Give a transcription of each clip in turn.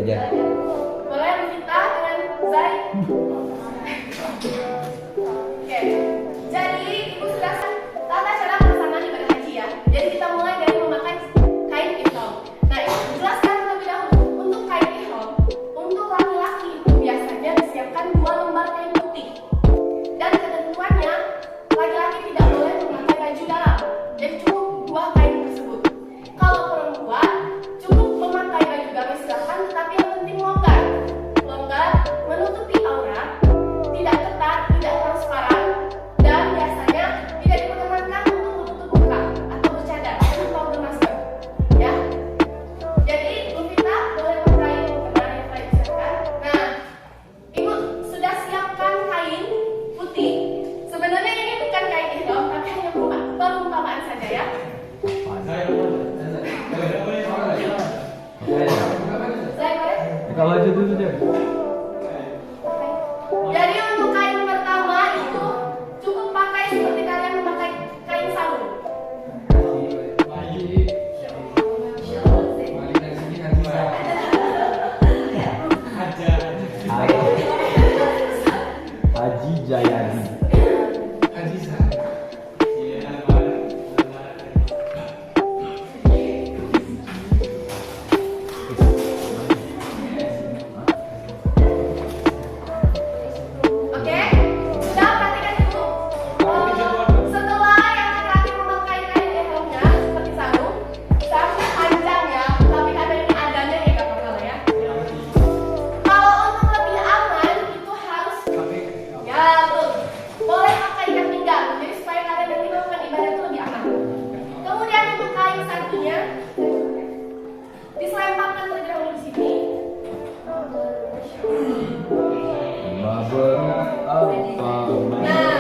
aja. Boleh Rifita dengan Zai? Oke, jadi ibu sudah tata cara pelaksanaan ibadah haji ya. Jadi kita mulai dari memakai kain ihram. Nah, jelaskan terlebih dahulu untuk kain ihram. Untuk laki-laki itu biasanya disiapkan 2 lembar kain putih. Dan ketentuannya laki-laki tidak boleh memakai baju dalam. Jadi cukup 2 kain tersebut. Kalau perempuan cukup memakai baju gamis silahkan, tetapi yang penting longgar. Longgar menutupi aurat, tidak ketat, tidak transparan, dan biasanya tidak diperkenankan untuk menutup muka atau bercadar atau bermasker. Ya. Jadi Luvita boleh pakai mukena yang telah disiapkan. Nah, ibu sudah siapkan kain putih. Sebenarnya ini bukan kain ihram, tapi hanya perumpamaan saja ya. Buka baju dulu deh. Jadi untuk kain pertama itu cukup pakai seperti kalian memakai kain sarung. Haji Jayadi. Oke, sudah perhatikan itu. Setelah yang laki-laki memakai kain ihramnya seperti sarung, sarungnya panjang ya, tapi ada ini adanya ya gak apa-apa lah ya. Kalau untuk lebih aman itu harus ya betul. Boleh pakai ikat pinggang, jadi supaya kalian yang melakukan ibadah itu lebih aman. Kemudian untuk kain satunya diselempangkan terlebih dahulu di sini. Nah,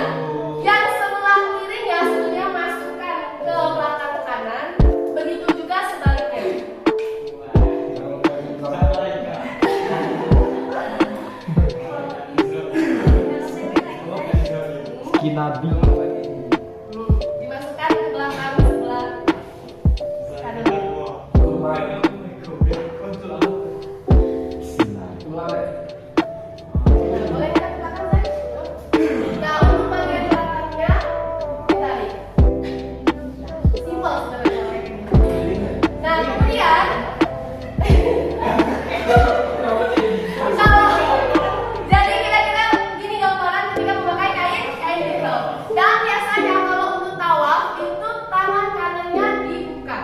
yang sebelah kirinya sebetulnya masukkan ke belakang kanan, begitu juga sebaliknya. Kinabi. Dimasukkan ke belakang sebelah kanan. Boleh kita ke belakang, Zai? Nah, untuk bagian belakangnya ditarik. Simpel sebenarnya. Nah, kemudian jadi kira-kira gini gambaran ketika memakai kain ihram. Dan biasanya kalau untuk tawaf itu tangan kanannya dibuka.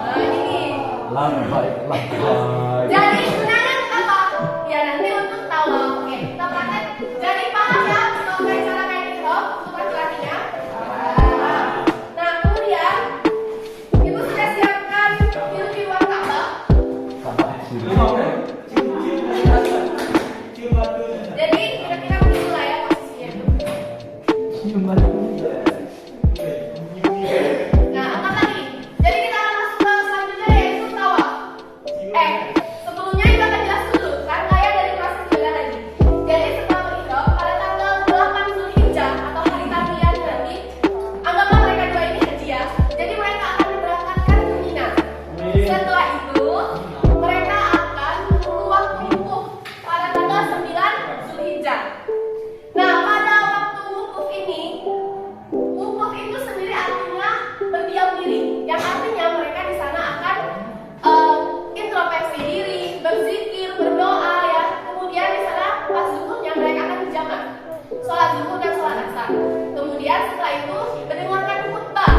Oh, ini. Lambai. Jadi sebenarnya apa? Ya nanti untuk tawaf. Oke, kita praktek. Jadi paham ya memakai cara kain ihram untuk laki-lakinya. Nah, kemudian ibu sudah siapkan biru-biruan Ka'bah. Jadi kira-kira begitulah ya posisinya. Nah, apa tadi? Jadi kita akan masuk ke selanjutnya yaitu tawaf. Sebelumnya kita akan jelas dulu rangkaian dari proses ibadah haji. Jadi setelah berihram pada tanggal 8 Zulhijjah atau hari tarwiyah nanti, anggaplah mereka dua ini haji ya. Jadi mereka akan diberangkatkan ke Mina. Setelah itu mereka akan menunggu waktu wukuf pada tanggal 9 Zulhijjah. Nah, pada waktu wukuf ini, wukuf itu sendiri artinya berdiam diri, yang artinya mereka di sana akan introspeksi diri, berzikir, berdoa ya. Kemudian di sana pas zuhurnya mereka akan berjamaah, sholat zuhur dan sholat asar. Kemudian setelah itu mendengarkan khutbah,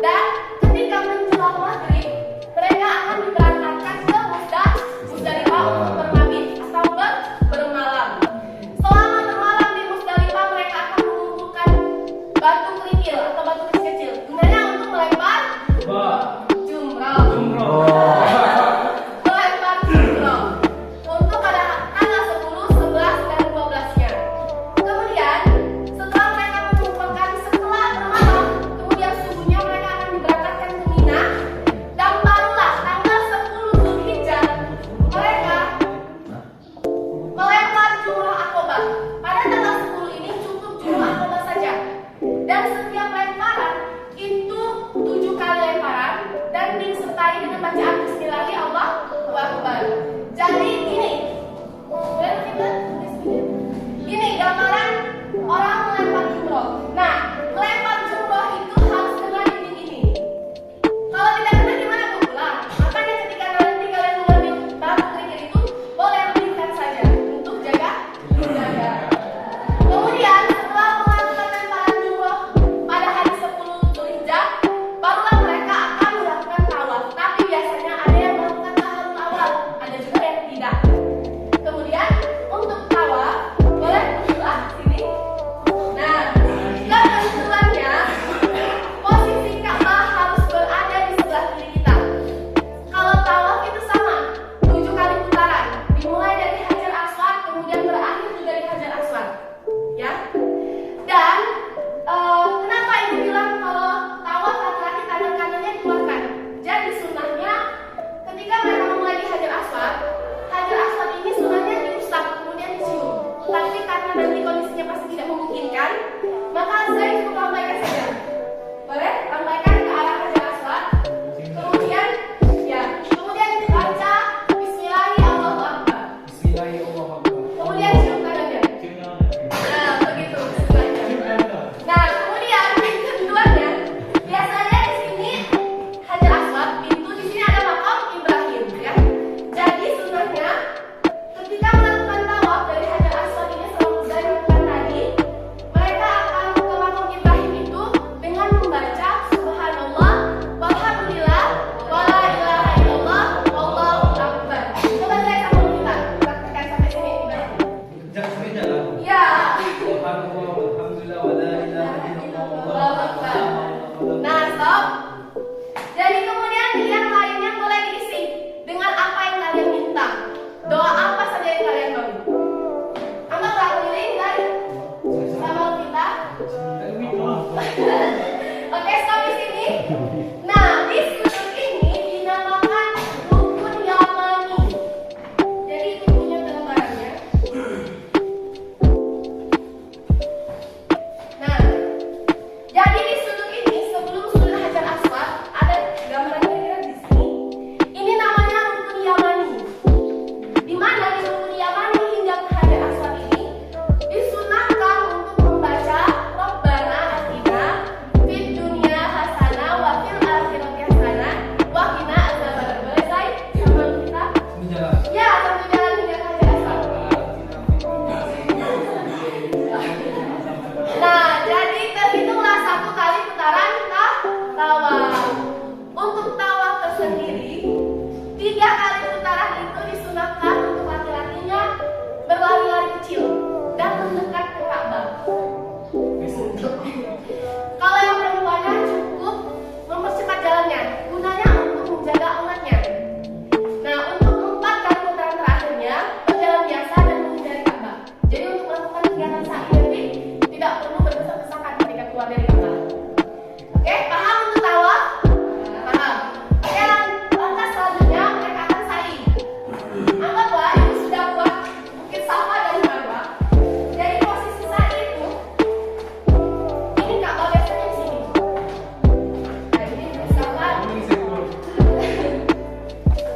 dan ketika menjelang maghrib mereka akan diberangkatkan ke Musdalifah untuk bermabit atau bermalam. Selama bermalam di Musdalifah mereka akan mengumpulkan batu kerikil atau batu kecil-kecil, gunanya untuk melempar jumrah. Melempar jumrah untuk pada tanggal 10, 11, dan 12-nya. Kemudian setelah mereka mengumpulkan kondisinya pasti tidak memungkinkan, maka saya cukup lambaikan saja. Boleh? Lambaikan ke arah Hajar Aswad. Kemudian, ya, kemudian baca Bismillahirrahmanirrahim. Bismillahirrahmanirrahim. Kemudian cium tangannya. Nah, begitu. Nah, kemudian yang keduanya, biasanya di sini Hajar Aswad, pintu di sini ada makam Ibrahim, ya. Jadi sunnahnya ketika melakukan tawaf dari Hajar Aswad ini selalu saya lakukan tadi, mereka akan ke makam Ibrahim itu dengan membaca Subhanallah, walhamdulillah, wala ilaha illallah, wallahu akbar. Coba saya sama kita praktekkan sampai sini Ibrahim. Ya. Alhamdulillah wa la ilaha illallah. Allahu akbar. Nah, stop. Jadi kemudian yang lainnya boleh diisi dengan apa yang kalian minta. Doa apa saja yang kalian mau. Anggaplah keliling dan sama kita. Oke, stop di sini. Nah, di sudut ini dinamakan rukun Yamani. Jadi ini punya gambarannya. Nah, jadi di sudut ini sebelum sudut Hajar Aswad ada gambarannya kira di sini. Ini namanya rukun Yamani. Di mana di rukun Yamani hingga ke Hajar Aswad ini disunahkan untuk membaca Rabbana atina fid dunya hasanah wa fil akhirati hasanah wa qina adzabannar. Boleh saya sama kita? Ya, sambil jalan hingga ke Hajar Aswad. Nah, jadi terhitunglah 1 kali putaran tawaf. Untuk tawaf tersendiri, 3 kali putaran itu disunahkan untuk laki-lakinya berlari-lari kecil dan mendekat ke Ka'bah. Kalau yang perempuannya cukup mempercepat jalannya, gunanya untuk menjaga auratnya. Nah, untuk 4 kali putaran terakhirnya berjalan biasa dan menghindari Ka'bah. Jadi untuk melakukan kegiatan sa'i tidak perlu berdesak-desakan ketika keluar dari Ka'bah. Oke, paham untuk tawaf? Paham. Oke, langkah selanjutnya mereka akan sa'i. Anggaplah itu sudah buat bukit Safa dan Marwah. Jadi posisi sa'i itu, ini Ka'bah biasanya di sini. Nah, ini bukit Safa,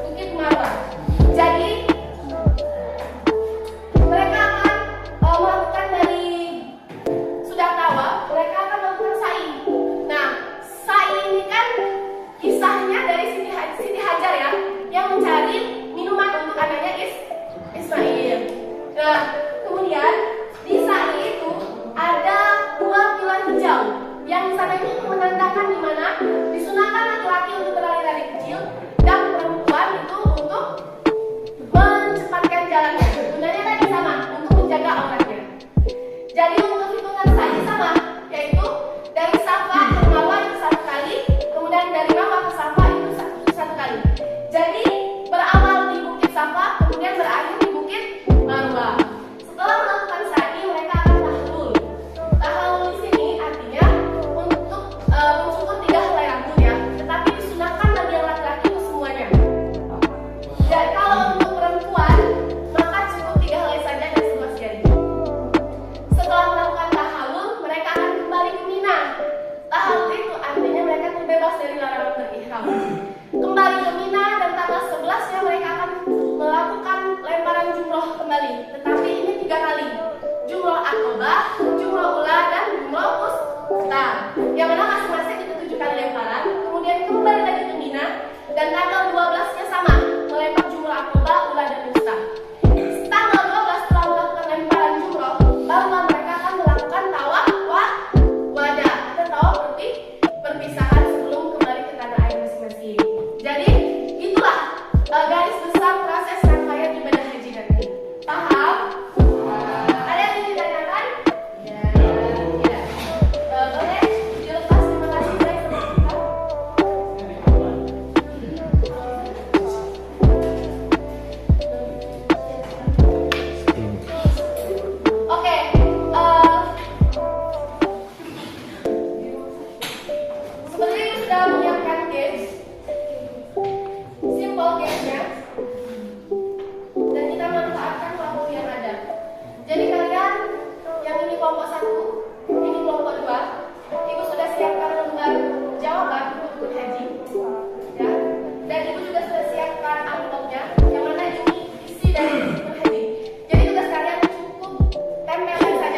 bukit Marwah. Jadi mereka akan melakukan dari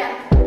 Ya.